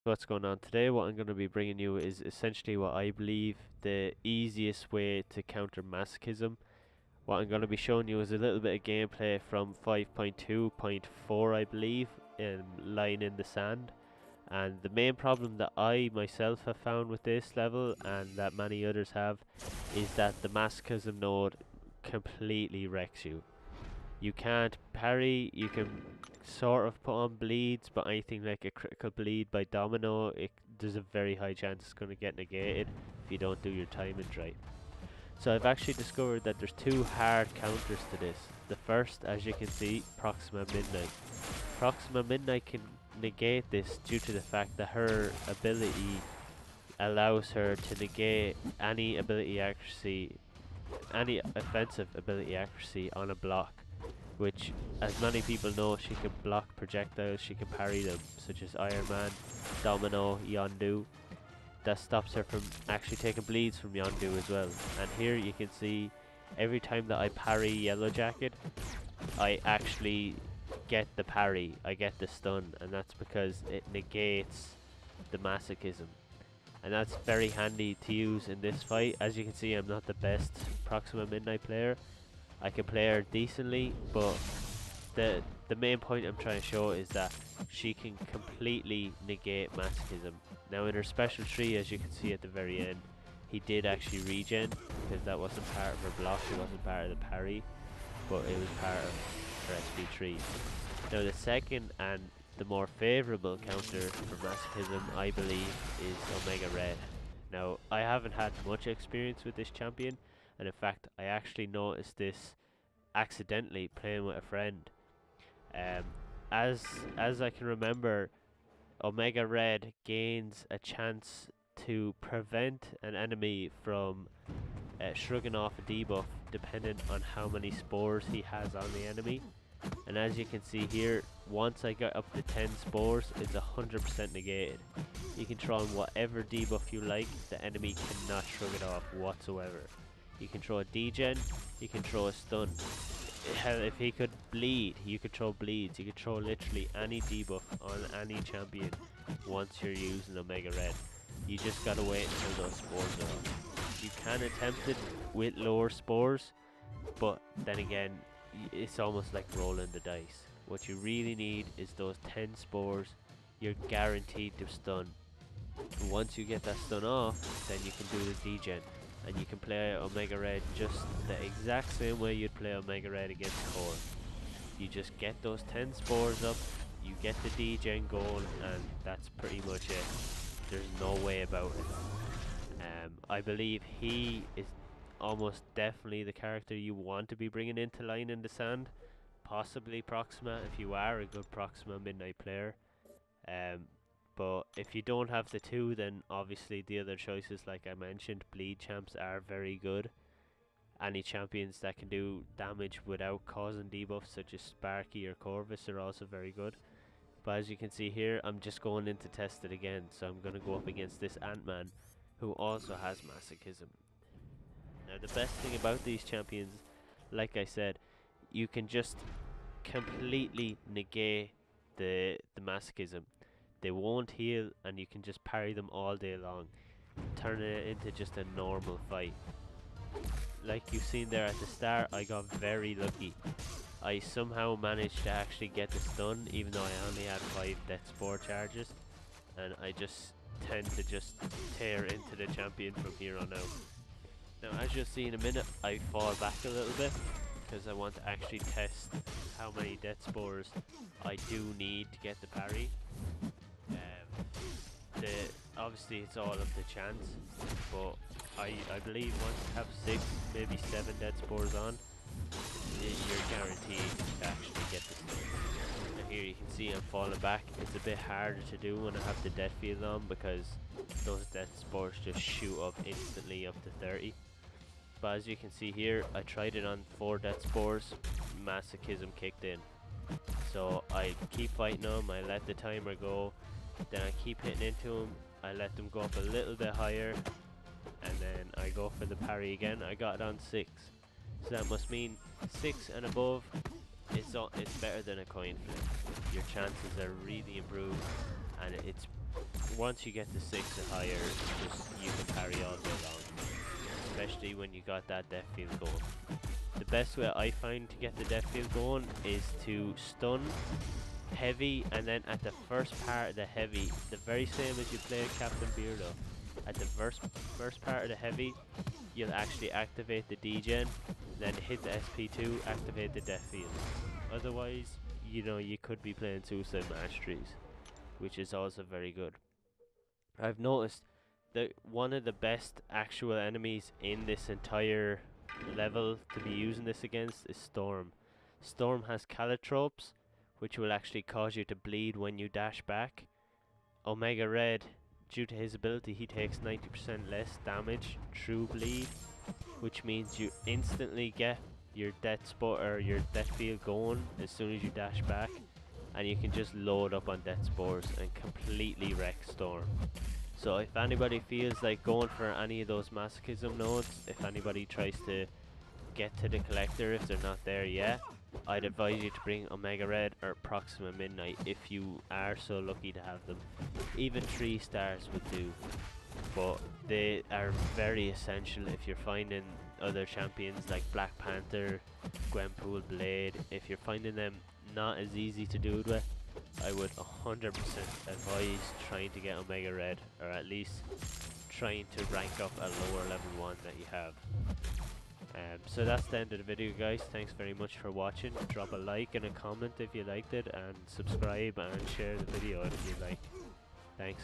What's going on today? What I'm going to be bringing you is essentially what I believe the easiest way to counter masochism. What I'm going to be showing you is a little bit of gameplay from 5.2.4, I believe, in Line in the Sand. And the main problem that I myself have found with this level, and that many others have, is that the masochism node completely wrecks you. You can't parry, you can sort of put on bleeds, but anything like a critical bleed by domino, there's a very high chance it's going to get negated if you don't do your timings right. So I've actually discovered that there's two hard counters to this. The first, as you can see, Proxima Midnight. Proxima Midnight can negate this due to the fact that her ability allows her to negate any ability accuracy, any offensive ability accuracy on a block, which, as many people know, she can block projectiles, she can parry them, such as Iron Man, Domino, Yondu. That stops her from actually taking bleeds from Yondu as well. And here you can see, every time that I parry Yellow Jacket, I actually get the parry, I get the stun, and that's because it negates the masochism. And that's very handy to use in this fight. As you can see, I'm not the best Proxima Midnight player. I can play her decently, but the main point I'm trying to show is that she can completely negate masochism. Now in her special tree, as you can see at the very end, he did actually regen, because that wasn't part of her block, it wasn't part of the parry, but it was part of her SP tree. Now the second and the more favourable counter for masochism, I believe, is Omega Red. Now I haven't had much experience with this champion, and in fact I actually noticed this accidentally playing with a friend. Um, as I can remember, Omega Red gains a chance to prevent an enemy from shrugging off a debuff dependent on how many spores he has on the enemy. And as you can see here, once I get up to 10 spores, it's 100% negated. You can throw on whatever debuff you like, the enemy cannot shrug it off whatsoever. You can throw a degen, you can throw a stun. Hell, if he could bleed, you could throw bleeds, you could throw literally any debuff on any champion once you're using Omega Red. You just gotta wait until those spores are off. You can attempt it with lower spores, but then again, it's almost like rolling the dice. What you really need is those 10 spores, you're guaranteed to stun. And once you get that stun off, then you can do the degen. And you can play Omega Red just the exact same way you'd play Omega Red against Core. You just get those 10 spores up, you get the degen going, and that's pretty much it. There's no way about it. I believe he is almost definitely the character you want to be bringing into Line in the Sand. Possibly Proxima if you are a good Proxima Midnight player. But if you don't have the two, then obviously the other choices, like I mentioned, bleed champs are very good. Any champions that can do damage without causing debuffs, such as Sparky or Corvus, are also very good. But as you can see here, I'm just going in to test it again, so I'm going to go up against this Ant-Man, who also has masochism. Now the best thing about these champions, like I said, you can just completely negate the masochism. They won't heal, and you can just parry them all day long, turning it into just a normal fight. Like you've seen there at the start, I got very lucky. I somehow managed to actually get the stun, even though I only had 5 death spore charges, and I just tend to just tear into the champion from here on out. Now as you'll see in a minute, I fall back a little bit, because I want to actually test how many death spores I do need to get the parry. Obviously it's all up to chance, but I believe once you have 6, maybe 7 dead spores on, you're guaranteed to actually get the stun. And here you can see I'm falling back. It's a bit harder to do when I have the death field on, because those death spores just shoot up instantly up to 30. But as you can see here, I tried it on 4 death spores, masochism kicked in. So I keep fighting them, I let the timer go, then I keep hitting into them, I let them go up a little bit higher, and then I go for the parry again. I got it on 6. So that must mean 6 and above, it's better than a coin flip. Your chances are really improved, and it's once you get to 6 or higher, you can parry all day long, especially when you got that death field going. The best way I find to get the death field going is to stun heavy, and then at the first part of the heavy, the very same as you play Captain Beardo, at the first part of the heavy, you'll actually activate the degen, then hit the SP2, activate the death field. Otherwise, you know, you could be playing Suicide Masteries, which is also very good. I've noticed that one of the best actual enemies in this entire level to be using this against is Storm. Storm has calotropes, which will actually cause you to bleed when you dash back. Omega Red, due to his ability, he takes 90% less damage through bleed, which means you instantly get your death spot or your death field going as soon as you dash back, and you can just load up on death spores and completely wreck Storm. So if anybody feels like going for any of those Masochism nodes, if anybody tries to get to the collector if they're not there yet, I'd advise you to bring Omega Red or Proxima Midnight if you are so lucky to have them. Even 3 stars would do, but they are very essential if you're finding other champions like Black Panther, Gwenpool Blade. If you're finding them not as easy to do it with, I would 100% advise trying to get Omega Red, or at least trying to rank up a lower level one that you have. So that's the end of the video, guys. Thanks very much for watching. Drop a like and a comment if you liked it, and subscribe and share the video if you like. Thanks.